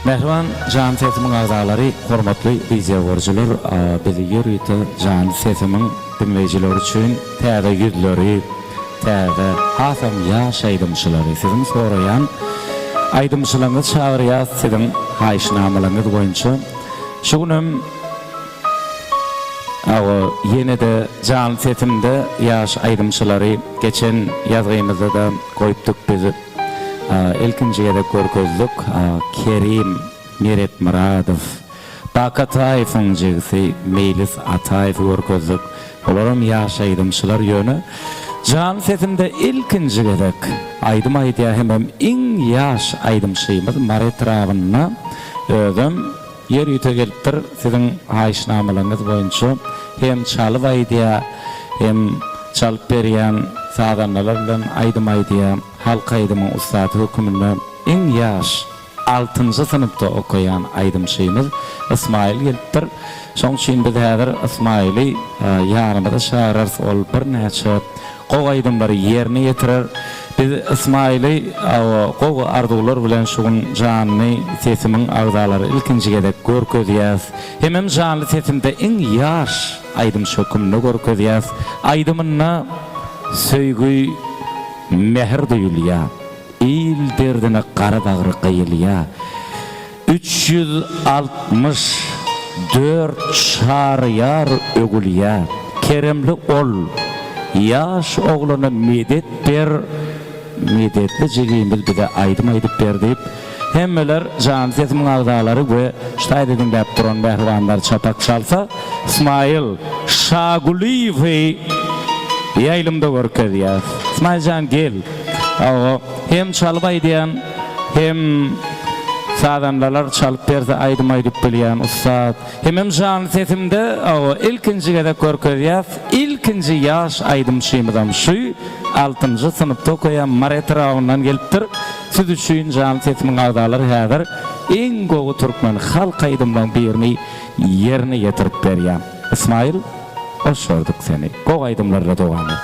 Mehriban Can Sesimin ağzalary, hormatly izleýärler, bizi ýörüýte Can Sesimin dinleýijileri üçin täze ýüzleri, täze hasam ýaş aýdymçylary sizin soraýan aýdymçylaryňyz çagyrýar sizin haýşnamalaryňyz boýunça. Şu günem ýene-de Can Sesimde ýaş aýdymçylary geçen ýazgymyzda da goýupdyk bizi. Ilkinjiye de görkezdik Kerim Meret Muradov, Bakatayev'ın jigisi Melis Atayev görkezdik. Olaram ýaş aýdymçylar ýöne. Can Sesimde ilkinji gedek aýdym aýdýa hemem iň ýaş aýdymçymyz Maret Ravyna özüm ýerüýte gelipdir sizin haýşnamalaryňyz boýunça hem çalyp aýdýa hem çalyp berýän saganlar bilen aýdym aýdýa halk aýdymyň ustady hökümünde iň ýaş 6-njy sınıfda okuyan aýdymçymyz Ismail gelipdir. Şoň üçin biz häzir Ismaili ýarymyza şaýrar ol bir näçe gowy aýdymlary ýerine ýetirer. Biz Ismaili gowy arzuwlar bilen şuň Jany Sesimiň agzalary ilkinji gedek görkezýäs. Hemem Jany Sesimde iň ýaş aýdymçy hökümünde görkezýäs. Aýdymyna söýgü mehr duyulýa, il derdine qara bagry qyylýa. 364 şaryar ögülýa. Keremli ol, ýaş oglana medet ber, medetli jigimiz bize aýdym aýdyp berdi. Hemmeler Can Sesimiň agzalary we ştaýdy dinläp duran mehribanlar çapak çalsa, İsmail Şaguliýew ýaýlymda görkezýär. İsmail Can gel. Hem çalyp aýdýan, hem sadanlar çalyp berse aýdym aýdyp bilýän ustad. Hemem Can Sesimde ilkinji gedek görkezýär. İlkinji ýaş aýdymçymyzam şu 6-njy sınıfda okuyan Maret Ravynyň gelipdir. Siz üçin Can Sesimiň agzalary häzir iň gowy türkmen halk aýdymlaryň birini ýerine ýetirip berýär. İsmail, hoş gördük seni. Gowy aýdymlarla dowam et.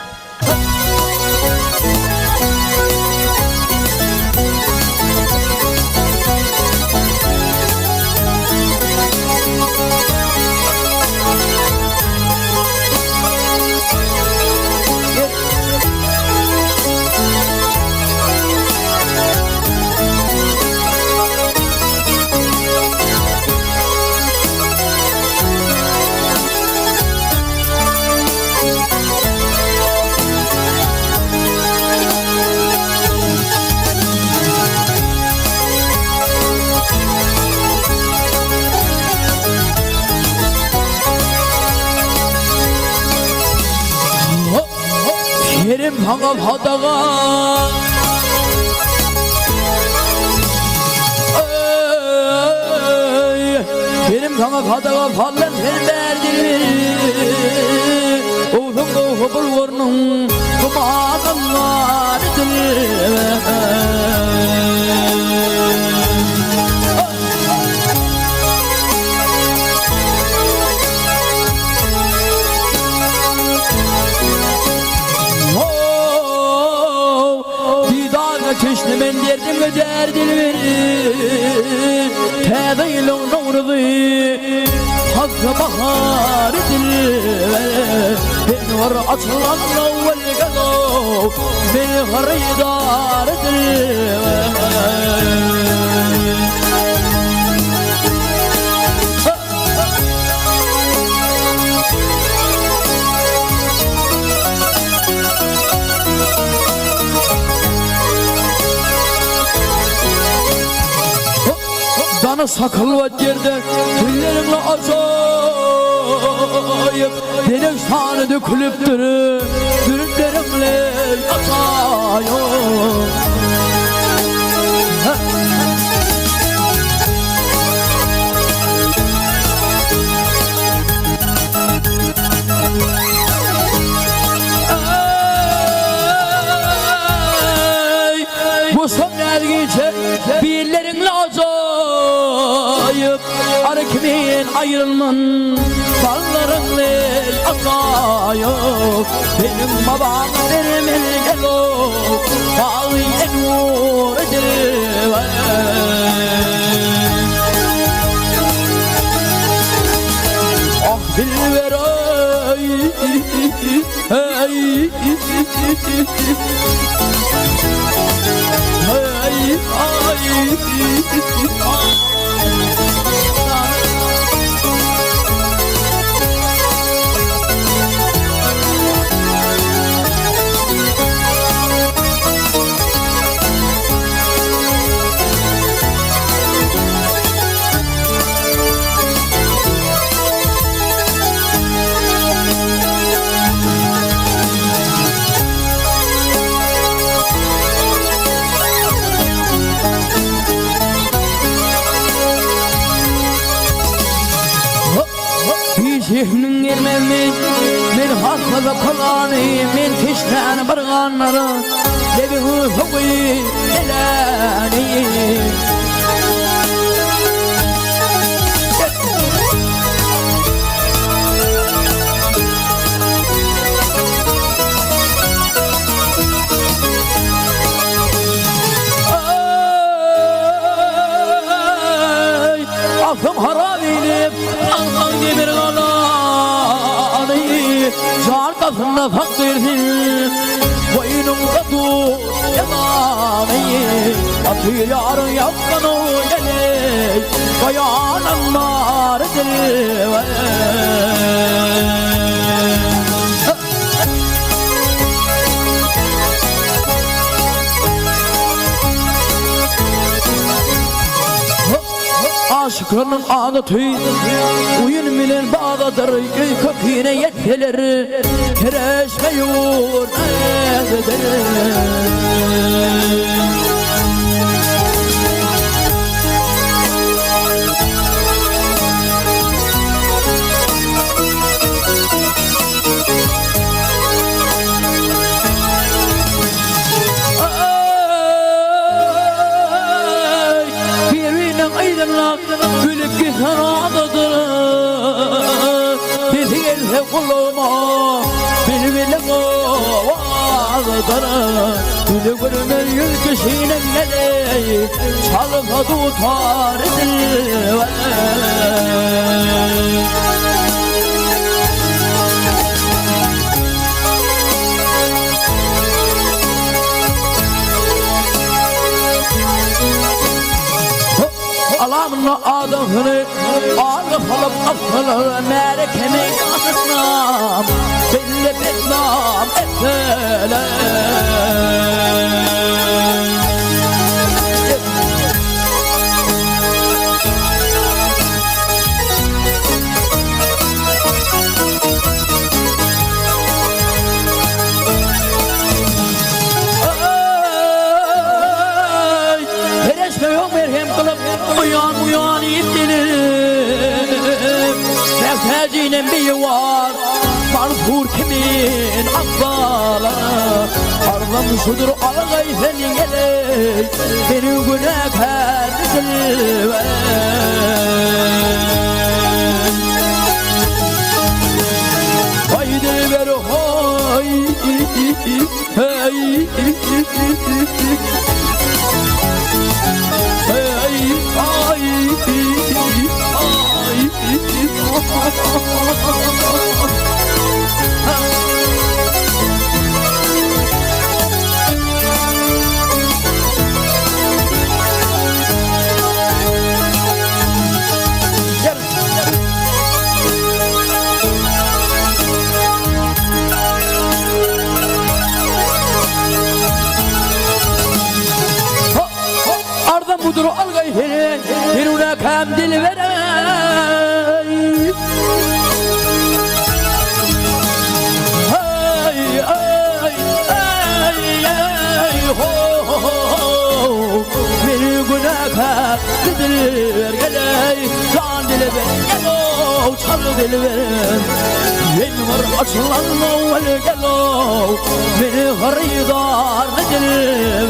Kerim hangal hadaga Kerim hangal hadaga fallan derdi Oğlum oğul vurnun kumadanlardır Köşnü men derdim ve derdimi Tədayılın nurdu Hakkı baharidir Ben var açılan avvel gado Ben haridardır Dana sakal ve yerde Güllerimle acayip Benim sana dökülüptür Güllerimle acayip Bu son ergice Birlerinle acayip Arkimin ayrılman Ballarınla acayip Benim babam vermeli gelo Bağlı en uğradı dilver ay ay Şehrin gelmemin, men hasmada kalanı, men keşten barganları, lebi hukuki elani. Afım harabiyim, ağzan demir kalanı, can kasında fakirsin, boynumda dur yalanı, atı yarın yapkan o yele, bayanım var dilve. Aşkının adatı uyun bilen bağdadır, göy köküne yetkiler kereşme yurt ededir. Gülüp gitsen adadır, bizi gelse kuluma, bilmeli adadır. Gülü gülümün yülküşüyle gele, çalıfa tutar dilve. Alamına adını ağır kalıp akılır merekemi asıknam belli beklam etseler. Uyan iptilim, sevtecinin bir var, Mansur kimin akbalı, Arlam şudur algay senin eley, beni günahkar dilve. Haydi ver hoy, hey, budur algay senin, birine kem dil verey. Hey, hey, hey, hey, ho, ho, ho, bir günah dil ver geley, can dil ver gelo, çal dil ver. Yen var açılan mavvel gelo, beni haridar dil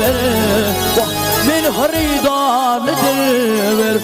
ver. Beni haridar dilver.